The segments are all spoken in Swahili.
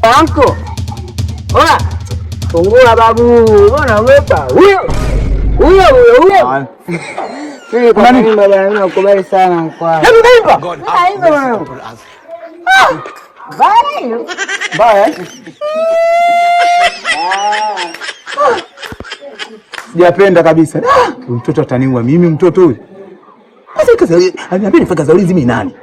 Anko. Ola. Fungua babu. Mbona umepa? Huyo. Sisi kwa nini baba yangu nakubali sana kwa. Hebu nipa. Haina bwana. Bye. Bye. Sijapenda kabisa. Mtoto ataniua mimi mtoto huyu. Sasa kaza ananiambia nifanye kazi hizi mimi nani?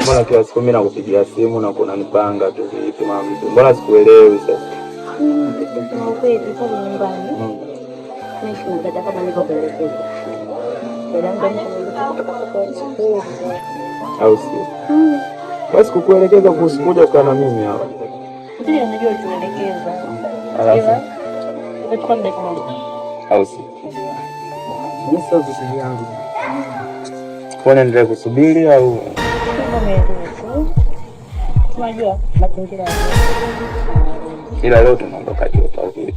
Mbona kila siku mimi nakupigia simu na kuna nipanga tu vipi mama mtu. Mbona sikuelewi sasa? Kweli kwa nyumbani. Naishi na dada kama nilivyokuelekeza. Au sio? Basi kukuelekeza kuhusu kuja kukaa na mimi hapa. Ndio najua tuelekeza. Alafu itakuwa muda kidogo. Au sio? Mimi sasa yangu. Kwa nini ndio kusubiri au? Unajua mazingira yako. Ila leo tunaondoka joto au vipi?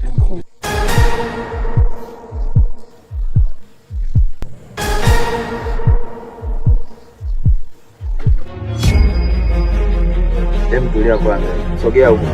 Tulia kwanza. Sogea huko.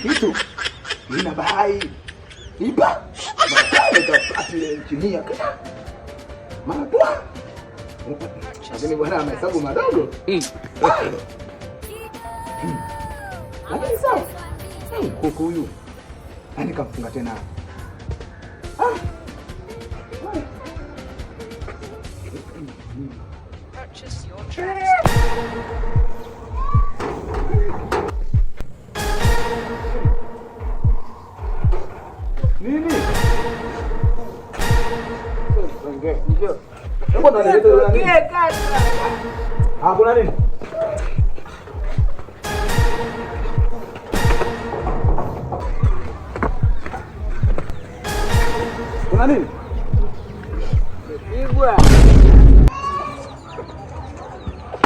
Kitu ina bahai ipa atile chini yake mapwa lakini bwana amehesabu madogo lakini sawa kuku huyu ani kamfunga tena purchase your tracks. Nini? Ndio. Hebu tunaelekea nini? Kuna nini? Kuna nini? Pigwa.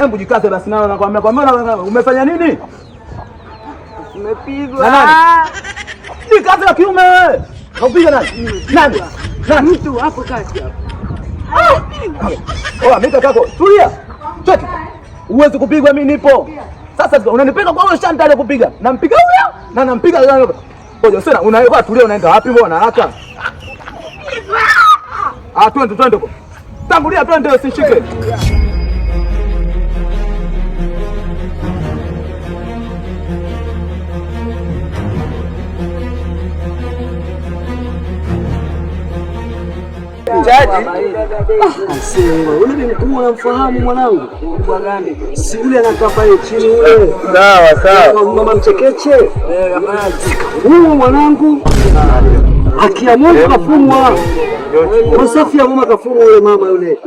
Hebu jikaze basi nao nakwambia umefanya nini? Umepigwa. Jikaze wa kiume wewe. Kaupiga nani? Nani? Nani? Mtu hapo kati hapo. Mita kako. Tulia. Cheki. Uweze kupigwa mimi nipo. Sasa unanipiga kwa shanta ile kupiga. Nampiga huyo na nampiga yule. Ngoja sasa unaenda tulia unaenda wapi mbona haraka? Twende. Tangulia twende usishike. Jaji. Ule mkuu unamfahamu mwanangu? Si ule anakaa pale chini ule. Sawa. Mama Mchekeche. Huyu mwanangu. Akiamua kafumwa. Wasafi ya mama kafumwa yule mama yule.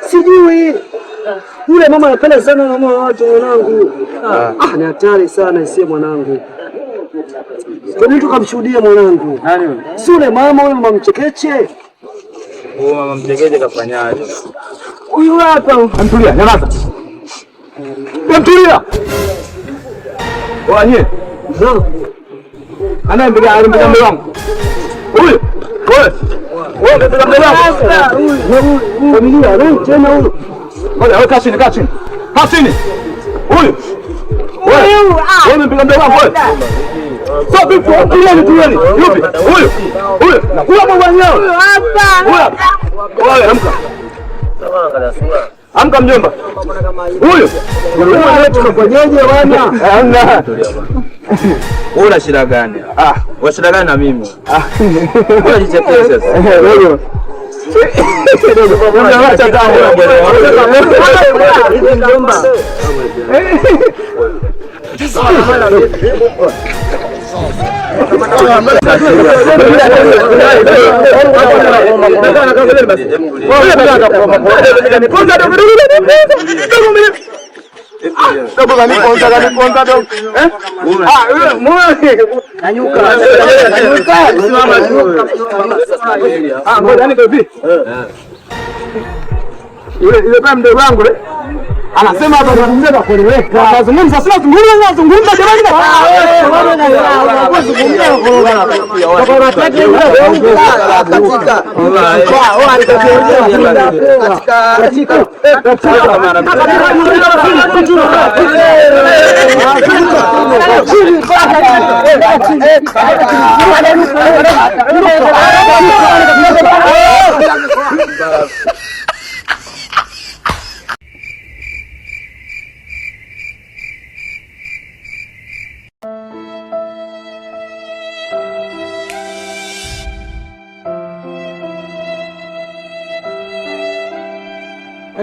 Sijui. Yule mama anapenda sana na mama watu mwanangu. Ni hatari sana isiye mwanangu. Kwa nini tukamshuhudia mwanangu? Nani yule? Si yule mama yule mama Mchekeche. Mama Mchekeche kafanyaje? Huyu hapa. Amtulia, nyamaza. Amtulia. Wanye. Anaendelea mbele wangu. Huyu. Wewe ndio mbele wangu. Huyu. Familia, wewe tena huyu. Ngoja, wewe kaa chini. Huyu. Wewe mpiga mbele wangu wewe. So before tulieni. Yupi? Huyu. Kula bwana wenyewe. Hapa. Wewe amka. Amka mjomba. Huyo. Wewe tunafanyaje bwana? Hamna. Wewe una shida gani? Una shida gani na mimi? Wewe jichekeshe sasa. Wewe. Acha damu. Mjomba. Ile pale mdogo wangu anasema hapa tunazungumza kwa kueleweka. Tunazungumza sio tunazungumza jamani.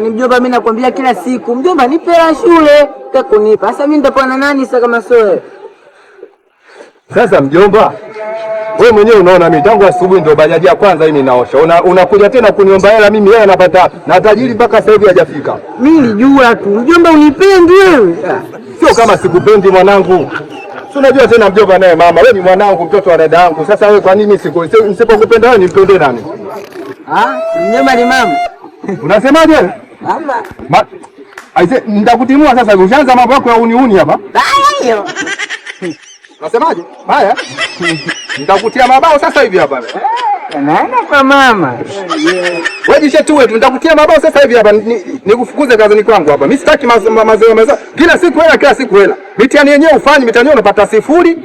Ni mjomba, mimi nakwambia kila siku mjomba, nipe hela shule, utakunipa. Sasa mimi nitakuwa na nani sasa kama sio wewe? Sasa mjomba, wewe mwenyewe unaona mimi tangu asubuhi ndio bajaji ya kwanza hii ninaosha. Unakuja tena kuniomba hela mimi, yeye anapata na tajiri mpaka sasa hivi hajafika. Mimi nilijua tu mjomba unipendi wewe. Sio kama sikupendi mwanangu. Si unajua tena mjomba naye mama, wewe ni mwanangu, mtoto wa dada yangu. Sasa wewe kwa nini nisipokupenda wewe nimpende nani? Mjomba ni mama. Unasemaje? Mama. Aise nitakutimua sasa, ushaanza mambo yako ya uniuni hapa. Hiyo. Unasemaje? Haya. Nitakutia mabao sasa hivi hapa. Naenda kwa mama. Wewe jishe tu wewe, nitakutia mabao sasa hivi hapa. Nikufukuze kazini kwangu hapa. Mimi sitaki mazoea. Kila siku hela. Mitihani yenyewe ufanye, mitihani unapata 0.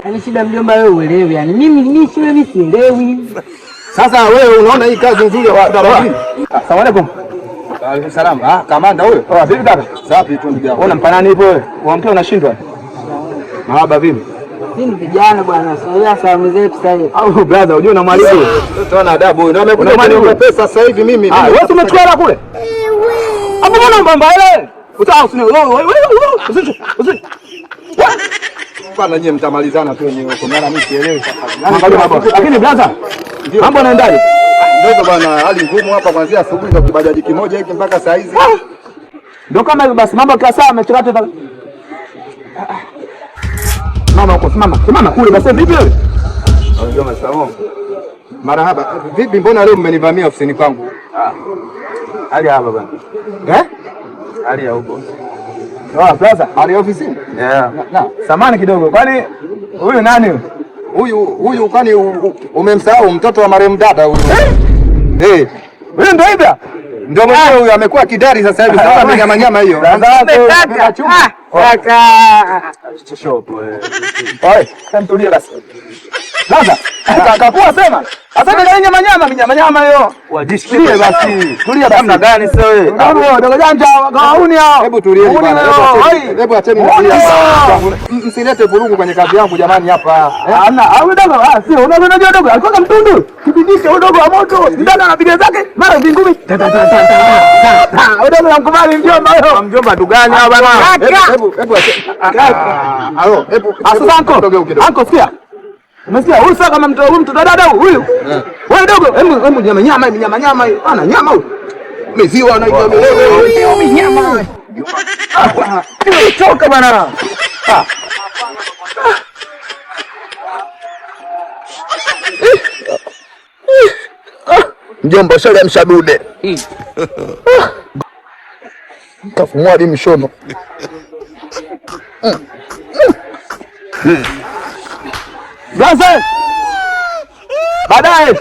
Ni shida mjomba, wewe uelewi yani. Mimi shule mimi sielewi. Sasa wewe unaona hii kazi nzuri ya wadada. Asalamu alaykum. Waalaikum salaam. Kamanda huyo. Vipi kaka? Safi tu ndugu yangu. Unampa nani hivyo wewe? Uamkia unashindwa. Mahaba vipi? Sisi vijana bwana, sasa salamu zetu sasa hivi. Au brother, unajua na mwalimu. Tunaona adabu. Ndio amekuja kunipa pesa sasa hivi mimi. Wewe umechukua hela kule? Hapo mbona mbamba ile? Utao usini. Bwana nyie mtamalizana tu wenyewe huko. Maana mimi sielewi sasa. Lakini brother, mambo yanaendaje? Ndio bwana, hali ngumu hapa kuanzia asubuhi ndio kibajaji kimoja hiki mpaka saa hizi. Ndio kama hivyo basi, mambo kwa saa amechakata. Mama huko, simama kule basi. Vipi wewe? Ndio masalamu. Marahaba. Vipi, mbona leo mmenivamia ofisini kwangu? Hali hapa bwana. Hali ya huko. Sasa, hali ya ofisini? Samani kidogo. Kwani huyu nani huyu kwani umemsahau mtoto wa marehemu dada huyu? Huyu ndio hivi? Ndio mwenyewe huyu amekuwa kidari sasa hivi. Sasa amenyama hiyo. Kaka. Oi, kamtulie basi. Sasa, akakuwa sema. Sasa ndio nyama hiyo. Wajishikilie basi. Tulia basi. Namna gani sasa wewe? Ndio janja gauni hao. Hebu tulie bwana. Hebu acheni msilete vurugu kwenye kazi yangu jamani hapa. Hamna, au dogo sio. Unajua dogo alikuwa mtundu. Kipindishe dogo wa moto. Ndana na video zake mara vingumi. Dogo namkubali mjomba huyo. Mjomba dugani hao bwana. Hebu sasa anko sikia. Umesikia huyu sasa kama mtu dada huyu. Wewe dogo, hebu nyama hiyo. Ana nyama huyu. Meziwa na nyama. Choka bwana. Mjomba shale ya mshadude. Kafumua hadi mishono. Baadaye